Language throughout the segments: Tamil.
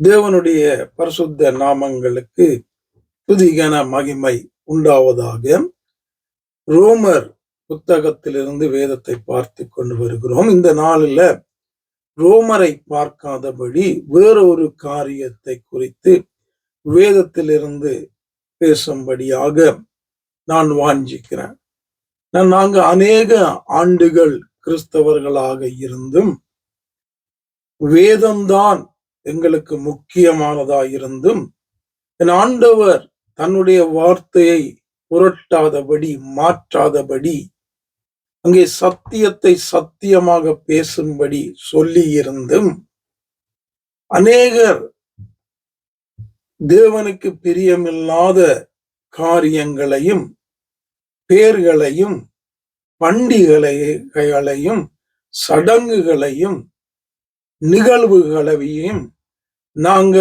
தேவனுடைய பரிசுத்த நாமங்களுக்கு துதிகன மகிமை உண்டாவதாக. ரோமர் புத்தகத்திலிருந்து வேதத்தை பார்த்து கொண்டு வருகிறோம். இந்த நாளில் ரோமரை பார்க்காதபடி வேறொரு காரியத்தை குறித்து வேதத்திலிருந்து பேசும்படியாக நான் வாஞ்சிக்கிறேன். நாங்க அநேக ஆண்டுகள் கிறிஸ்தவர்களாக இருந்தும் வேதம்தான் எங்களுக்கு முக்கியமானதாயிருந்தும் என் ஆண்டவர் தன்னுடைய வார்த்தையை புரட்டாதபடி மாற்றாதபடி அங்கே சத்தியத்தை சத்தியமாக பேசும்படி சொல்லி இருந்தும் அநேகர் தேவனுக்கு பிரியமில்லாத காரியங்களையும் பேர்களையும் பண்டிகைகளையும் சடங்குகளையும் நிகழ்வுகளையும் நாங்க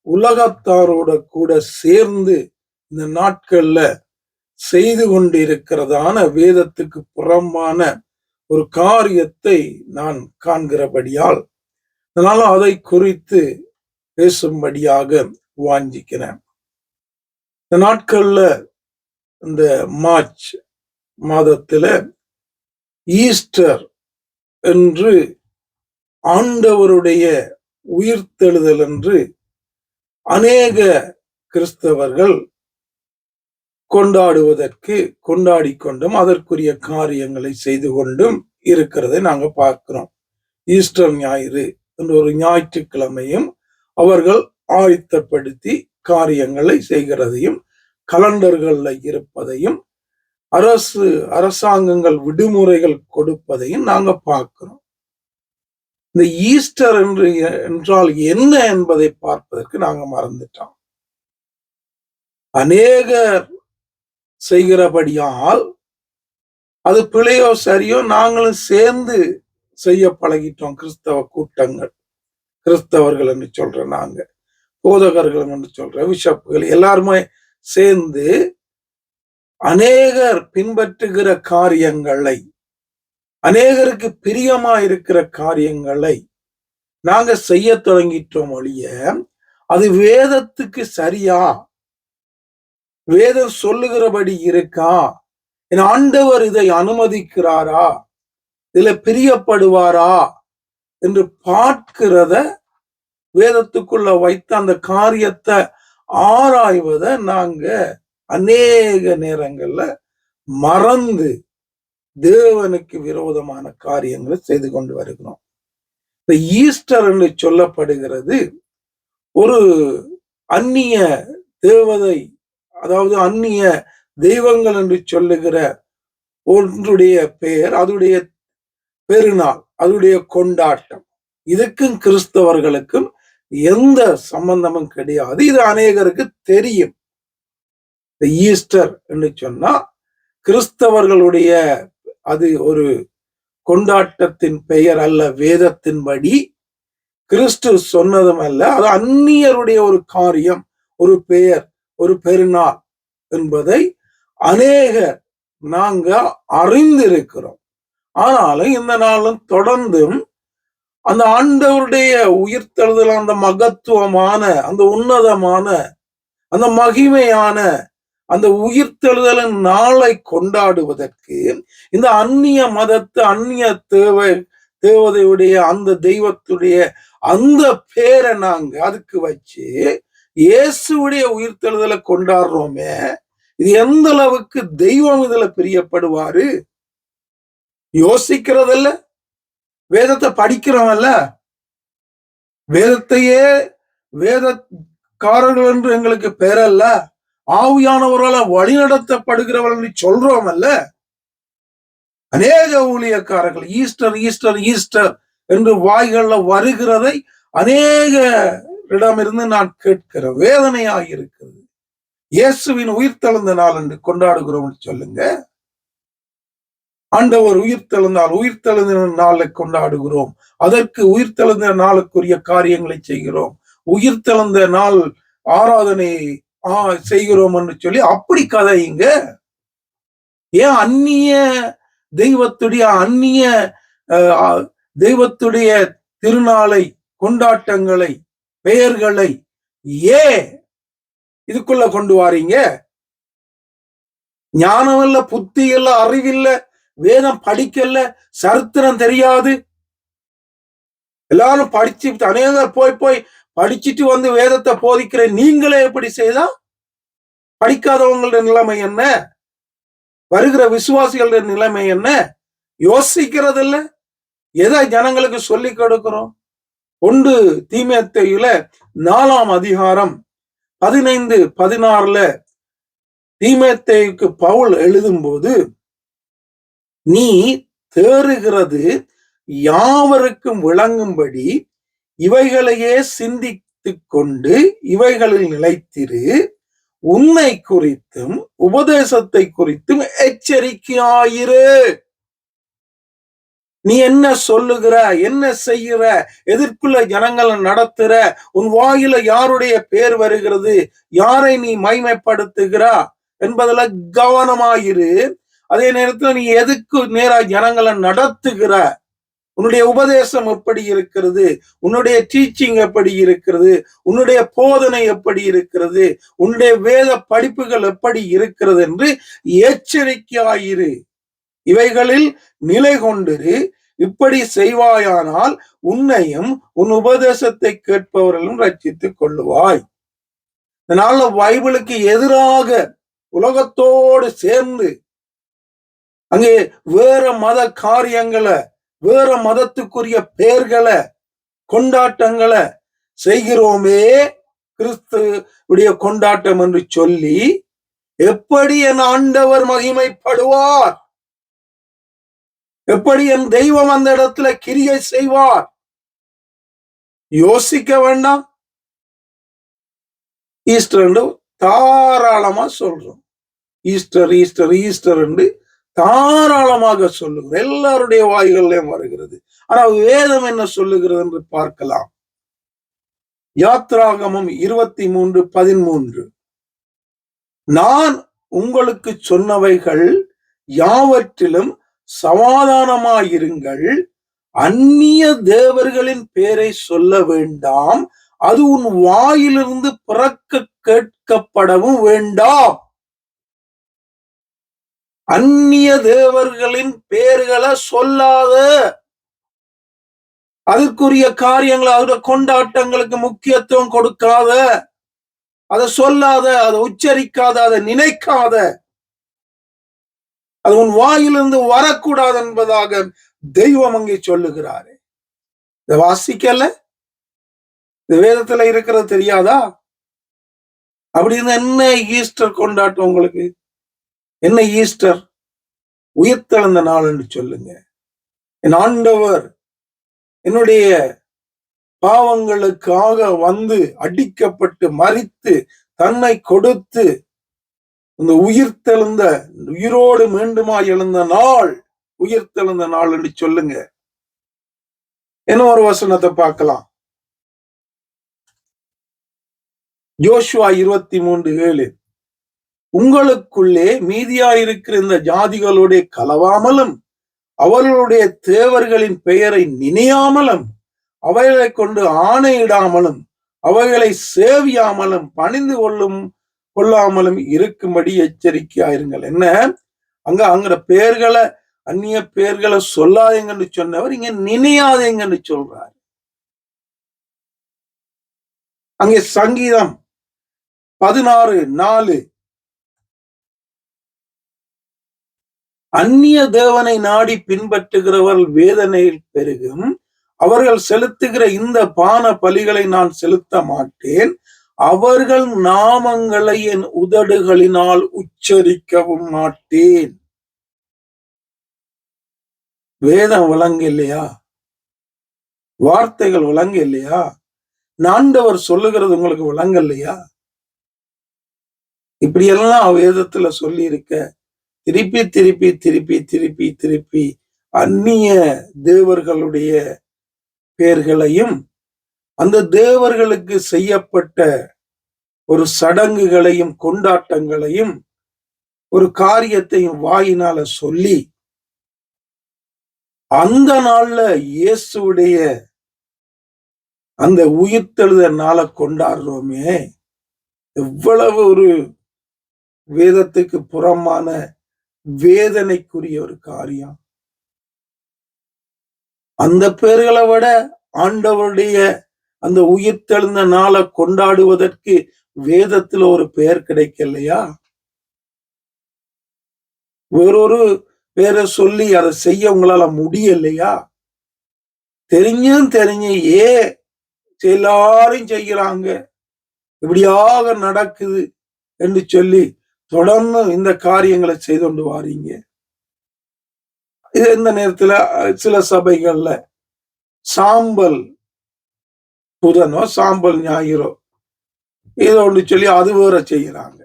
உலகத்தாரோட கூட சேர்ந்து இந்த நாட்கள்ல செய்து கொண்டிருக்கிறதான வேதத்துக்கு புறம்பான ஒரு காரியத்தை நான் காண்கிறபடியால் அதனால அதை குறித்து பேசும்படியாக வாஞ்சிக்கிறேன். இந்த நாட்கள்ல இந்த மார்ச் மாதத்துல ஈஸ்டர் என்று ஆண்டவருடைய உயிர்த்தெழுதல் என்று அநேக கிறிஸ்தவர்கள் கொண்டாடி கொண்டும் அதற்குரிய காரியங்களை செய்து கொண்டும் இருக்கிறதை நாங்க பார்க்கிறோம். ஈஸ்டர் ஞாயிறு என்ற ஒரு ஞாயிற்றுக்கிழமையும் அவர்கள் ஆயத்தப்படுத்தி காரியங்களை செய்கிறதையும் கலண்டர்கள்ல இருப்பதையும் அரசாங்கங்கள் விடுமுறைகள் கொடுப்பதையும் நாங்க பார்க்கிறோம். இந்த ஈஸ்டர் என்றால் என்ன என்பதை பார்ப்பதற்கு நாங்க மறந்துட்டோம். அநேகர் செய்கிறபடியால் அது பிழையோ சரியோ நாங்களும் சேர்ந்து செய்ய பழகிட்டோம். கிறிஸ்தவ கூட்டங்கள், கிறிஸ்தவர்கள் என்று சொல்ற நாங்க, போதகர்கள் என்று சொல்ற பிஷப்புகள் எல்லாருமே சேர்ந்து அநேகர் பின்பற்றுகிற காரியங்களை, அநேகருக்கு பிரியமா இருக்கிற காரியங்களை நாங்க செய்ய தொடங்கிட்டோம் ஒழிய அது வேதத்துக்கு சரியா, வேதம் சொல்லுகிறபடி இருக்கா, என் ஆண்டவர் இதை அனுமதிக்கிறாரா, இதுல பிரியப்படுவாரா என்று பார்க்கிறத வேதத்துக்குள்ள வைத்த அந்த காரியத்தை ஆராய்வதை நாங்க அநேக நேரங்கள்ல மறந்து தேவனுக்கு விரோதமான காரியங்களை செய்து கொண்டு வருகிறோம். இந்த ஈஸ்டர் என்று சொல்லப்படுகிறது ஒரு அந்நிய தேவதை, அதாவது அந்நிய தெய்வங்கள் என்று சொல்லுகிற ஒன்றுடைய பெயர், அதுடைய பெருநாள், அதுடைய கொண்டாட்டம். இதுக்கும் கிறிஸ்தவர்களுக்கும் எந்த சம்பந்தமும் கிடையாது. இது அநேகருக்கு தெரியும். இந்த ஈஸ்டர் என்று சொன்னா கிறிஸ்தவர்களுடைய அது ஒரு கொண்டாட்டத்தின் பெயர் அல்ல, வேதத்தின்படி கிறிஸ்து சொன்னதும் அல்ல, அது அந்நியருடைய ஒரு காரியம், ஒரு பெயர், ஒரு பெருநாள் என்பதை அநேகர் நாங்க அறிந்திருக்கிறோம். ஆனாலும் இந்த நாளும் தொடர்ந்தும் அந்த ஆண்டவருடைய உயிர்த்தெழுதல், அந்த மகத்துவமான, அந்த உன்னதமான, அந்த மகிமையான அந்த உயிர்த்தெழுதலின் நாளை கொண்டாடுவதற்கு இந்த அந்நிய மதத்து, அந்நிய தேவதையுடைய அந்த தெய்வத்துடைய அந்த பேரை நாங்க அதுக்கு வச்சு இயேசுடைய உயிர்த்தெழுதலை கொண்டாடுறோமே, இது எந்த அளவுக்கு தெய்வம் இதுல பிரியப்படுவாரு யோசிக்கிறதில்ல. வேதத்தை படிக்கிறோம்ல, வேதத்தையே வேதக்காரர்கள் என்று எங்களுக்கு பேரல்ல, ஆவியானவர்களால் வழிநடத்தப்படுகிறவர்கள் சொல்றோம் அல்ல. அநேக ஊழியக்காரர்கள் ஈஸ்டர் ஈஸ்டர் ஈஸ்டர் என்று வாய்கள்ல வருகிறதை அநேக இடமிருந்து நான் கேட்கிற வேதனையாக இருக்கிறது. இயேசுவின் உயிர்த்தெழுந்த நாள் என்று கொண்டாடுகிறோம் சொல்லுங்க. ஆண்டவர் உயிர்த்தெழுந்த நாளை கொண்டாடுகிறோம், அதற்கு உயிர்த்தெழுந்த நாளுக்குரிய காரியங்களை செய்கிறோம், உயிர்த்தெழுந்த நாள் ஆராதனை செய்கிறோம் என்று சொல்லி அப்படி கதையுங்க. ஏன் அந்நிய தெய்வத்துடைய திருநாளை, கொண்டாட்டங்களை பெயர்களை ஏன் இதுக்குள்ள கொண்டு வாரீங்க? ஞானம் இல்ல, புத்தி இல்ல, அறிவில்ல, வேதம் படிக்கல, சரித்திரம் தெரியாது. எல்லாரும் படிச்சு அநேகர் போய் போய் படிச்சுட்டு வந்து வேதத்தை போதிக்கிற நீங்களே எப்படி செய்தா? படிக்காதவங்களோட நிலைமை என்ன? வருகிற விசுவாசிகளோட நிலைமை என்ன? யோசிக்கிறது இல்ல. எதை ஜனங்களுக்கு சொல்லி கொடுக்கிறோம்? 1 தீமோத்தேயுல 4ஆம் அதிகாரம் 15, 16 தீமோத்தேயுக்கு பவுல் எழுதும்போது, நீ தேறுகிறது யாவருக்கும் விளங்கும்படி இவைகளையே சிந்தித்துக் கொண்டு இவைகளில் நிலைத்திரு, உன்னை குறித்தும் உபதேசத்தை குறித்தும் எச்சரிக்கையாயிரு. நீ என்ன சொல்லுகிற, என்ன செய்கிற, எதற்குள்ள ஜனங்களை நடத்துற, உன் வாயில யாருடைய பேர் வருகிறது, யாரை நீ மைமைப்படுத்துகிறா என்பதுல கவனமாயிரு. அதே நேரத்தில் நீ எதுக்கு நேரா ஜனங்களை நடத்துகிற, உன்னுடைய உபதேசம் எப்படி இருக்கிறது, உன்னுடைய டீச்சிங் எப்படி இருக்கிறது, உன்னுடைய போதனை எப்படி இருக்கிறது, உன்னுடைய வேத படிப்புகள் எப்படி இருக்கிறது என்று எச்சரிக்கையாயிரு. இவைகளில் நிலை கொண்டிரு. இப்படி செய்வாயானால் உன்னையும் உன் உபதேசத்தை கேட்பவர்களும் ரட்சித்துக் கொள்ளுவாய். இதனால பைபிளுக்கு எதிராக உலகத்தோடு சேர்ந்து அங்கே வேற மத காரியங்களை, வேற மதத்துக்குரிய பெயர்களை, கொண்டாட்டங்களை செய்கிறோமே, கிறிஸ்துவுடைய கொண்டாட்டம் என்று சொல்லி எப்படி என் ஆண்டவர் மகிமைப்படுவார், எப்படி என் தெய்வம் அந்த இடத்துல கிரியை செய்வார்? யோசிக்க வேண்டாம். ஈஸ்டர் என்று தாராளமா சொல்றோம். ஈஸ்டர் ஈஸ்டர் ஈஸ்டர் என்று தாராளமாக சொல்லுகிறது, எல்லாருடைய வாய்களிலும் வருகிறது. ஆனால் வேதம் என்ன சொல்லுகிறது என்று பார்க்கலாம். யாத்ராகமம் 23:13, நான் உங்களுக்கு சொன்னவைகள் யாவற்றிலும் சமாதானமாயிருங்கள், அந்நிய தேவர்களின் பேரை சொல்ல வேண்டாம், அது உன் வாயிலிருந்து பிறக்க கேட்கப்படவும் வேண்டாம். அந்நிய தேவர்களின் பேர்களை சொல்லாத, அதற்குரிய காரியங்களை, அதோட கொண்டாட்டங்களுக்கு முக்கியத்துவம் கொடுக்காத, அதை சொல்லாத, அதை உச்சரிக்காத, அதை நினைக்காத, அது உன் வாயிலிருந்து வரக்கூடாது என்பதாக தெய்வம் அங்கே சொல்லுகிறாரு. இதை வாசிக்கல, இந்த வேதத்துல இருக்கிறது தெரியாதா? அப்படின்னு என்ன ஈஸ்டர் கொண்டாட்டம் உங்களுக்கு? என்ன ஈஸ்டர்? உயிர்த்தெழுந்த நாள் என்று சொல்லுங்க. என் ஆண்டவர் என்னுடைய பாவங்களுக்காக வந்து அடிக்கப்பட்டு மரித்து தன்னை கொடுத்து இந்த உயிர்த்தெழுந்த, உயிரோடு மீண்டுமா எழுந்த நாள் உயிர்த்தெழுந்த நாள் என்று சொல்லுங்க. என்ன ஒரு வசனத்தை பார்க்கலாம். யோசுவா 23:7, உங்களுக்குள்ளே மீதியாயிருக்கிற இந்த ஜாதிகளுடைய கலவாமலும் அவர்களுடைய தேவர்களின் பெயரை நினையாமலும் அவைகளை கொண்டு ஆணையிடாமலும் அவைகளை சேவியாமலும் பணிந்து கொள்ளாமலும் இருக்கும்படி எச்சரிக்கையாயிருங்கள். என்ன அங்க பேர்களை, அந்நிய பேர்களை சொல்லாதீங்கன்னு சொன்னவர் இங்க நினையாதீங்கன்னு சொல்றாரு. அங்கே சங்கீதம் 16:4, அந்நிய தேவனை நாடி பின்பற்றுகிறவர்கள் வேதனையில் பெருகும், அவர்கள் செலுத்துகிற இந்த பான பலிகளை நான் செலுத்த மாட்டேன், அவர்கள் நாமங்களை என் உதடுகளினால் உச்சரிக்கவும் மாட்டேன். வேதம் விளங்க இல்லையா? வார்த்தைகள் விளங்க இல்லையா? ஆண்டவர் சொல்லுகிறது உங்களுக்கு விளங்க இல்லையா? இப்படி எல்லாம் வேதத்துல சொல்லி இருக்க, திருப்பி திருப்பி திருப்பி திருப்பி திருப்பி அந்நிய தேவர்களுடைய பெயர்களையும் அந்த தேவர்களுக்கு செய்யப்பட்ட ஒரு சடங்குகளையும் கொண்டாட்டங்களையும் ஒரு காரியத்தையும் வாயினால சொல்லி அந்த நாள்ல இயேசுடைய அந்த உயிர்த்தெழுத நாளை கொண்டாடுறோமே, எவ்வளவு ஒரு வேதத்துக்கு புறமான வேதனைக்குரிய ஒரு காரியம். அந்த பேர்களை விட ஆண்டவருடைய அந்த உயிர்த்தெழுந்த நாளை கொண்டாடுவதற்கு வேதத்துல ஒரு பெயர் கிடைக்கலையா? வேறொரு பேரை சொல்லி அதை செய்ய உங்களால முடியலையா? தெரிஞ்சும் ஏன் எல்லாரும் செய்யறாங்க, இப்படியாக நடக்குது என்று சொல்லி தொடர்ந்து இந்த காரியங்களை செய்து கொண்டு வாரீங்க. இது இந்த நேரத்துல சில சபைகள்ல சாம்பல் புதனோ சாம்பல் ஞாயிறோ ஏதோ ஒன்று சொல்லி அது வேற செய்யறாங்க.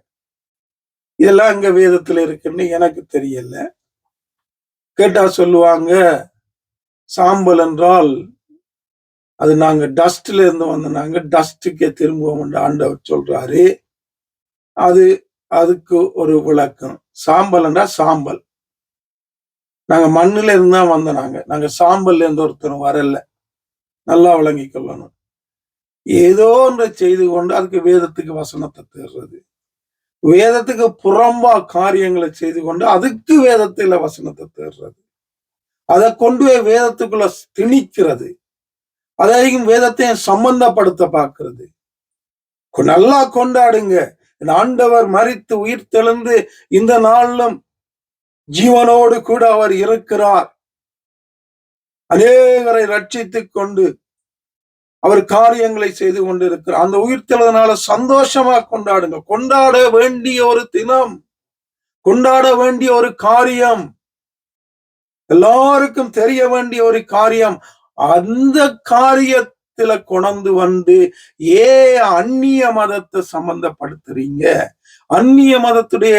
இதெல்லாம் இங்க வேதத்துல இருக்குன்னு எனக்கு தெரியல. கேட்டா சொல்லுவாங்க, சாம்பல் என்றால் அது நாங்க டஸ்ட்ல இருந்து நாங்க டஸ்டுக்கே திரும்புவோம் ஆண்டவர் சொல்றாரு. அதுக்கு ஒரு விளக்கம். சாம்பல் என்றா சாம்பல், நாங்க மண்ணுல இருந்தா நாங்க சாம்பல்ல இருந்து ஒருத்தரும் வரல. நல்லா விளங்கி கொள்ளணும். ஏதோ ஒன்றை செய்து கொண்டு அதுக்கு வேதத்துக்கு வசனத்தை தேடுறது, வேதத்துக்கு புறம்பா காரியங்களை செய்து கொண்டு அதுக்கு வேதத்துல வசனத்தை தேடுறது, அதை கொண்டு போய் வேதத்துக்குள்ள திணிக்கிறது, அதையும் வேதத்தையும் சம்பந்தப்படுத்த பார்க்கிறது. நல்லா கொண்டாடுங்க, ஆண்டவர் மரித்து உயிர் தெழுந்து இந்த நாளிலும் ஜீவனோடு கூட அவர் இருக்கிறார், அநேகரை ரட்சித்துக் கொண்டு அவர் காரியங்களை செய்து கொண்டு இருக்கிறார். அந்த உயிர்த்தெழுதனால சந்தோஷமா கொண்டாடுங்க. கொண்டாட வேண்டிய ஒரு தினம், கொண்டாட வேண்டிய ஒரு காரியம், எல்லாருக்கும் தெரிய வேண்டிய ஒரு காரியம். அந்த காரியத்துல கொண்டு வந்து அந்நிய மதத்தை சம்பந்தப்படுத்துறீங்க? அந்நிய மதத்துடைய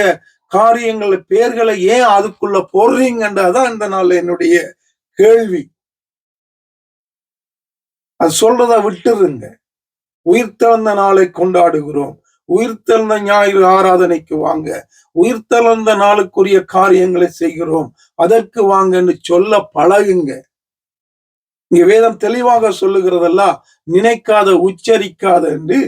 காரியங்கள் பேர்களை ஏன் அதுக்குள்ள போடுறீங்கன்றதான் இந்த நாள் என்னுடைய கேள்வி. அது சொல்றத விட்டுருங்க. உயிர்த்தெழுந்த நாளை கொண்டாடுகிறோம், உயிர்த்தெழுந்த ஞாயிறு ஆராதனைக்கு வாங்க, உயிர்த்தெழுந்த நாளுக்குரிய காரியங்களை செய்கிறோம், அதற்கு வாங்கன்னு சொல்ல பழகுங்க. இங்க வேதம் தெளிவாக சொல்லுகிறதெல்லாம் நினைக்காத உச்சரிக்காத என்று.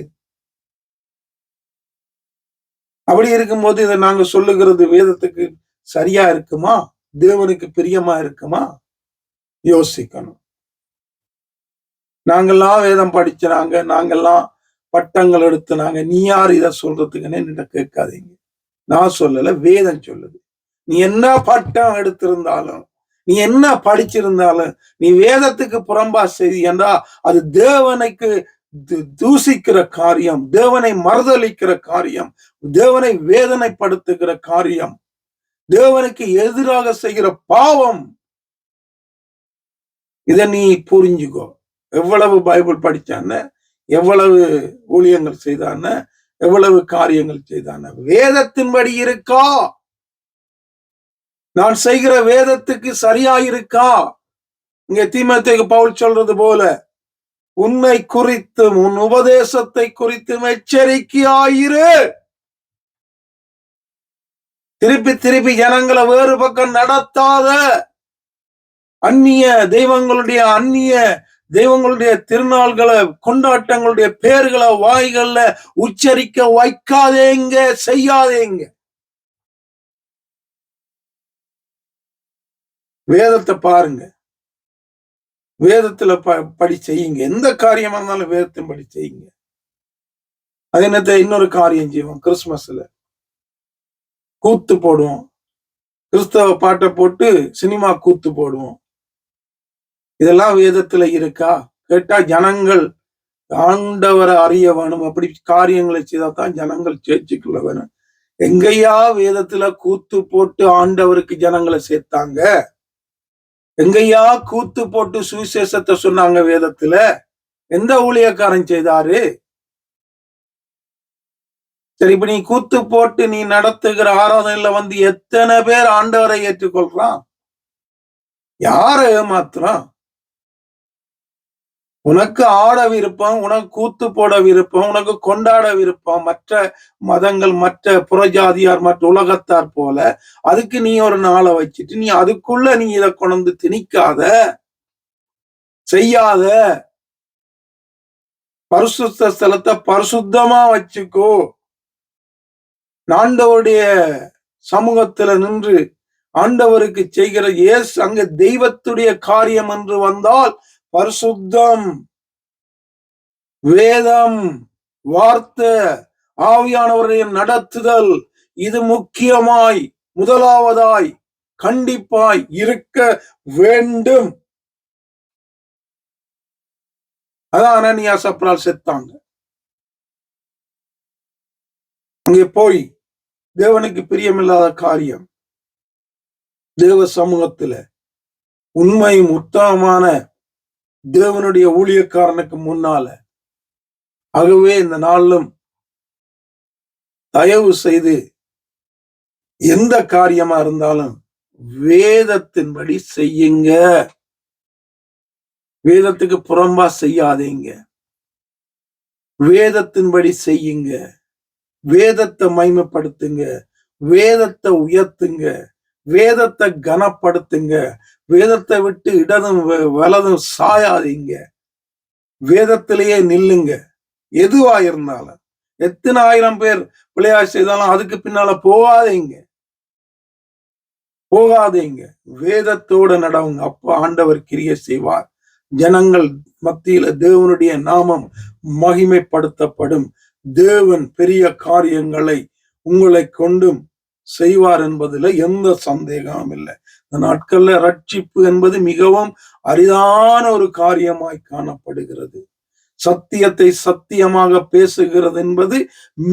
அப்படி இருக்கும்போது இதை நாங்க சொல்லுகிறது வேதத்துக்கு சரியா இருக்குமா? தேவனுக்கு பிரியமா இருக்குமா? யோசிக்கணும். நாங்கெல்லாம் வேதம் படிச்சாங்க, நாங்கெல்லாம் பட்டங்கள் எடுத்துனாங்க, நீ யார் இதை சொல்றதுக்குன்னு என்ன கேட்காதீங்க. நான் சொல்லல, வேதம் சொல்லுது. நீ என்ன பட்டம் எடுத்திருந்தாலும், நீ என்ன படிச்சிருந்தாலும், நீ வேதத்துக்கு புறம்பா செய்தி என்றா அது தேவனுக்கு தூசிக்கிற காரியம், தேவனை மறுதளிக்கிற காரியம், தேவனை வேதனைப்படுத்துகிற காரியம், தேவனுக்கு எதிராக செய்கிற பாவம். இதை நீ புரிஞ்சுக்கோ. எவ்வளவு பைபிள் படிச்சான, எவ்வளவு ஊழியங்கள் செய்தான, எவ்வளவு காரியங்கள் செய்தான, வேதத்தின்படி இருக்கா? நான் செய்கிற வேதத்துக்கு சரியா இருக்கா? இங்க தீமோத்தேயுக்கு பவுல் சொல்றது போல, உன்னை குறித்தும் உன் உபதேசத்தை குறித்தும் எச்சரிக்கையாயிரு. திருப்பி திருப்பி ஜனங்களை வேறு பக்கம் நடத்தாத, அந்நிய தெய்வங்களுடைய திருநாள்களை கொண்டாட்டங்களுடைய பேர்களை வாய்கள்ல உச்சரிக்க வைக்காதேங்க, செய்யாதேங்க. வேதத்தை பாருங்க, வேதத்துல படி செய்யுங்க. எந்த காரியமா இருந்தாலும் வேதத்தின் படி செய்யுங்க. அது என்னத்த இன்னொரு காரியம் செய்வோம், கிறிஸ்துமஸ்ல கூத்து போடுவோம், கிறிஸ்தவ பாட்டை போட்டு சினிமா கூத்து போடுவோம். இதெல்லாம் வேதத்துல இருக்கா? கேட்டா ஜனங்கள் ஆண்டவரை அறிய வேணும், அப்படி காரியங்களை செய்தாதான் ஜனங்கள் சேர்ச்சிக்குள்ள வேணும். எங்கேயா வேதத்துல கூத்து போட்டு ஆண்டவருக்கு ஜனங்களை சேர்த்தாங்க? எங்கேயா கூத்து போட்டு சுவிசேஷத்தை சொன்னாங்க வேதத்துல? எந்த ஊழியக்காரன் செய்தாரு? சரி, இப்ப நீ கூத்து போட்டு நீ நடத்துகிற ஆராதனையில வந்து எத்தனை பேர் ஆண்டவரை ஏற்றுக்கொள்றான்? யாரை ஏமாத்துறான்? உனக்கு ஆட விருப்பம், உனக்கு கூத்து போட விருப்பம், உனக்கு கொண்டாட விருப்பம், மற்ற மதங்கள், மற்ற புறஜாதியார், மற்ற உலகத்தார் போல அதுக்கு நீ ஒரு நாளை வச்சுட்டு நீ அதுக்குள்ள நீ இதை கொண்டு திணிக்காத, செய்யாத. பரிசுத்த ஸ்தலத்தை பரிசுத்தமா வச்சுக்கோ. ஆண்டவருடைய சமூகத்துல நின்று ஆண்டவருக்கு செய்கிற அங்க தெய்வத்துடைய காரியம் என்று வந்தால் பரிசுத்தம், வேதம், வார்த்தை, ஆவியானவருடைய நடத்துதல், இது முக்கியமாய் முதலாவதாய் கண்டிப்பாய் இருக்க வேண்டும். அதான் அனனியா சப்ரால் செத்தாங்க. அங்கே போய் தேவனுக்கு பிரியமில்லாத காரியம், தேவ சமூகத்துல உண்மையும் உத்தமமான தேவனுடைய ஊழியக்காரனுக்கு முன்னால. ஆகவே இந்த நாளிலும் தயவு செய்து எந்த காரியமா இருந்தாலும் வேதத்தின்படி செய்யுங்க. வேதத்துக்கு புறம்பா செய்யாதீங்க. வேதத்தின்படி செய்யுங்க. வேதத்தை மகிமைப்படுத்துங்க. வேதத்தை உயர்த்துங்க. வேதத்தை கனப்படுத்துங்க. வேதத்தை விட்டு இடதும் வலதும் சாயாதீங்க. வேதத்திலேயே நில்லுங்க. எதுவா இருந்தாலும், எத்தனை ஆயிரம் பேர் பிள்ளையா செய்தாலும் அதுக்கு பின்னால போகாதீங்க. வேதத்தோட நடவுங்க. அப்ப ஆண்டவர் கிரியை செய்வார். ஜனங்கள் மத்தியில தேவனுடைய நாமம் மகிமைப்படுத்தப்படும். தேவன் பெரிய காரியங்களை உங்களை கொண்டும் செய்வார் என்பதுல எந்த சந்தேகமும் இல்லை. இந்த நாட்கள்ல ரட்சிப்பு என்பது மிகவும் அரிதான ஒரு காரியமாய் காணப்படுகிறது. சத்தியத்தை சத்தியமாக பேசுகிறது என்பது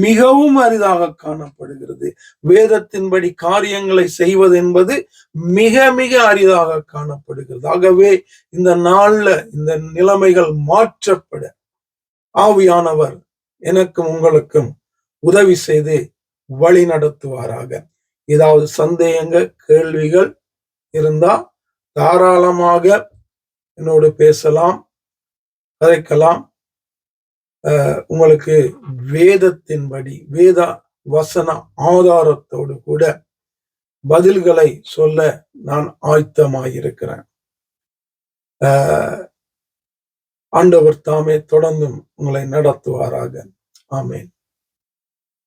மிகவும் அரிதாக காணப்படுகிறது. வேதத்தின்படி காரியங்களை செய்வது என்பது மிக மிக அரிதாக காணப்படுகிறது. ஆகவே இந்த நாள்ல இந்த நிலைமைகள் மாற்றப்பட ஆவியானவர் எனக்கும் உங்களுக்கும் உதவி செய்து வழி நடத்துவாராக. ஏதாவது சந்தேகங்கள், கேள்விகள் இருந்தா தாராளமாக என்னோடு பேசலாம், கதைக்கலாம். உங்களுக்கு வேதத்தின்படி, வேத வசன ஆதாரத்தோடு கூட பதில்களை சொல்ல நான் ஆயத்தமாயிருக்கிறேன். ஆண்டவர் தாமே தொடர்ந்தும் உங்களை நடத்துவாராக. ஆமேன்.